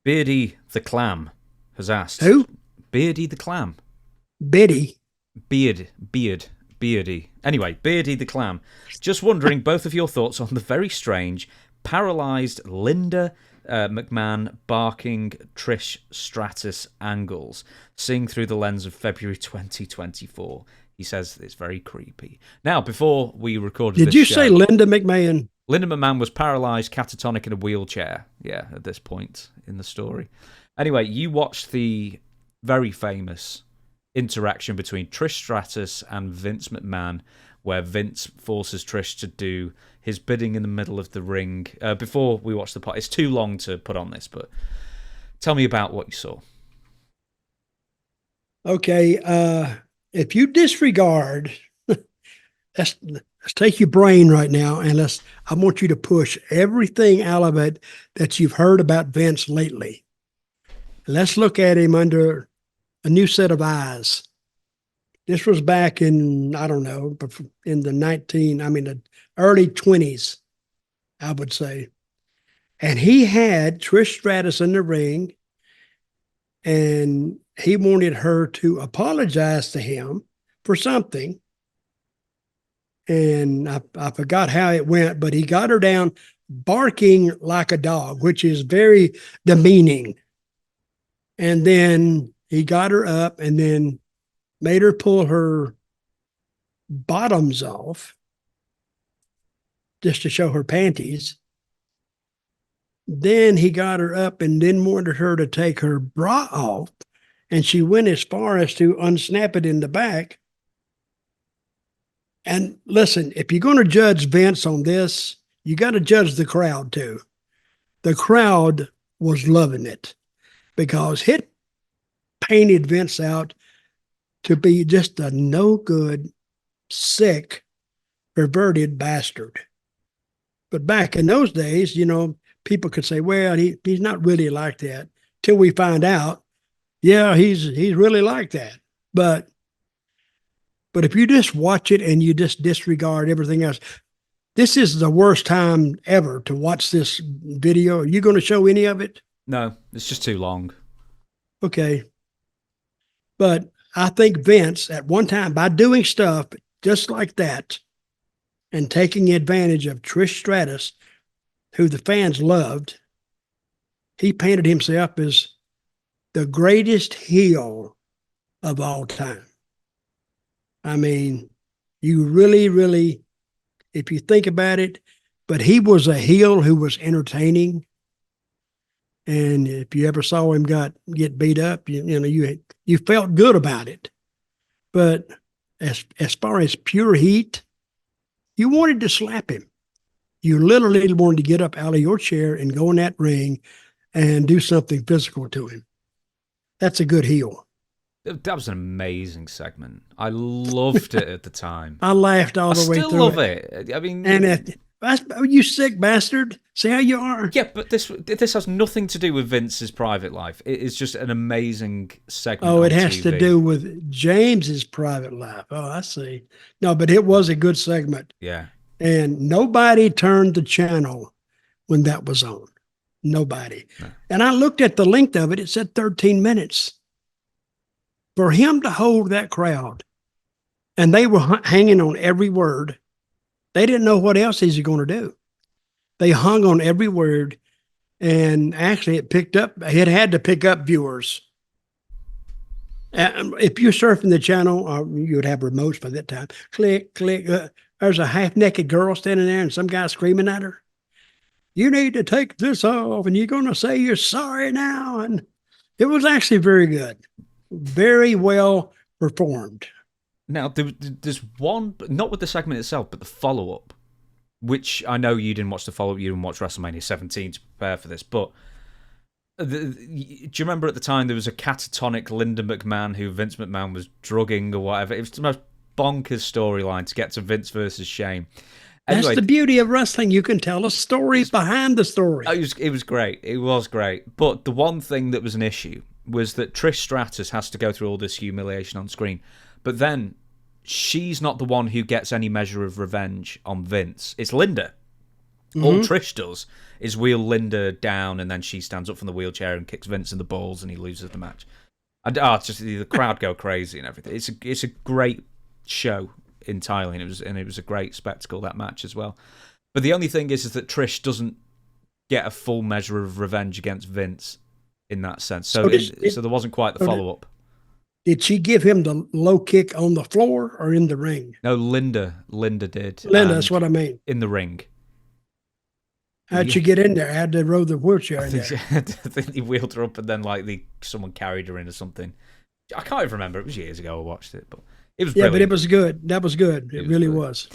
Beardy the Clam has asked. Who? Beardy the Clam. Biddy. Beardy. Anyway, Beardy the Clam. Just wondering both of your thoughts on the very strange, paralysed Linda McMahon barking Trish Stratus angles, seeing through the lens of February 2024. He says it's very creepy. Now, before we recorded Did this you show, say Linda McMahon? Linda McMahon was paralysed, catatonic in a wheelchair. Yeah, at this point in the story. Anyway, you watched the very famous interaction between Trish Stratus and Vince McMahon, where Vince forces Trish to do his bidding in the middle of the ring. Before we watch the part, it's too long to put on this, but tell me about what you saw. Okay, if you disregard, let's take your brain right now and I want you to push everything out of it that you've heard about Vince lately. Let's look at him under a new set of eyes. This was back in, I don't know, in the early 20s, I would say. And he had Trish Stratus in the ring, and he wanted her to apologize to him for something. And I forgot how it went, but he got her down barking like a dog, which is very demeaning. And then he got her up and then made her pull her bottoms off just to show her panties. Then he got her up and then wanted her to take her bra off. And she went as far as to unsnap it in the back. And listen, if you're going to judge Vince on this, you got to judge the crowd too. The crowd was loving it because it painted Vince out to be just a no good, sick, perverted bastard. But back in those days, people could say, well, he's not really like that. Till we find out, yeah, he's really like that. But if you just watch it and you just disregard everything else, this is the worst time ever to watch this video. Are you going to show any of it? No, it's just too long. Okay. But I think Vince, at one time, by doing stuff just like that and taking advantage of Trish Stratus, who the fans loved, he painted himself as the greatest heel of all time. I mean, you really, really, if you think about it, but he was a heel who was entertaining. And if you ever saw him get beat up, you felt good about it. But as far as pure heat, you wanted to slap him. You literally wanted to get up out of your chair and go in that ring and do something physical to him. That's a good heel. That was an amazing segment. I loved it at the time. I laughed all the way through. I still love it. I mean, and you sick bastard. See how you are. Yeah, but this has nothing to do with Vince's private life. It is just an amazing segment. Oh, it has TV. To do with James's private life. Oh, I see. No, but it was a good segment. Yeah. And nobody turned the channel when that was on. Nobody. No. And I looked at the length of it. It said 13 minutes. For him to hold that crowd, and they were hanging on every word. They didn't know what else he's going to do. They hung on every word, and actually it had to pick up viewers. If you're surfing the channel, or you would have remotes by that time, click, click. There's a half-naked girl standing there and some guy screaming at her. You need to take this off, and you're going to say you're sorry now. And it was actually very good. Very well performed. Now, there's one, not with the segment itself, but the follow-up, which I know you didn't watch the follow-up, you didn't watch WrestleMania 17 to prepare for this, but do you remember at the time there was a catatonic Linda McMahon who Vince McMahon was drugging or whatever? It was the most bonkers storyline to get to Vince versus Shane. Anyway, that's the beauty of wrestling. You can tell a story behind the story. It was great. It was great. But the one thing that was an issue was that Trish Stratus has to go through all this humiliation on screen. But then she's not the one who gets any measure of revenge on Vince. It's Linda. All Trish does is wheel Linda down, and then she stands up from the wheelchair and kicks Vince in the balls, and he loses the match. And it's just the crowd go crazy and everything. It's a great show entirely, and it was a great spectacle, that match as well. But the only thing is that Trish doesn't get a full measure of revenge against Vince in that sense. So there wasn't quite the follow up. Did she give him the low kick on the floor or in the ring? No, Linda did. Linda, that's what I mean. In the ring. How'd she get in there? How'd they roll the wheelchair in there? I think they wheeled her up, and then someone carried her in or something. I can't even remember. It was years ago I watched it, but it was brilliant. But it was good. That was good. It really was.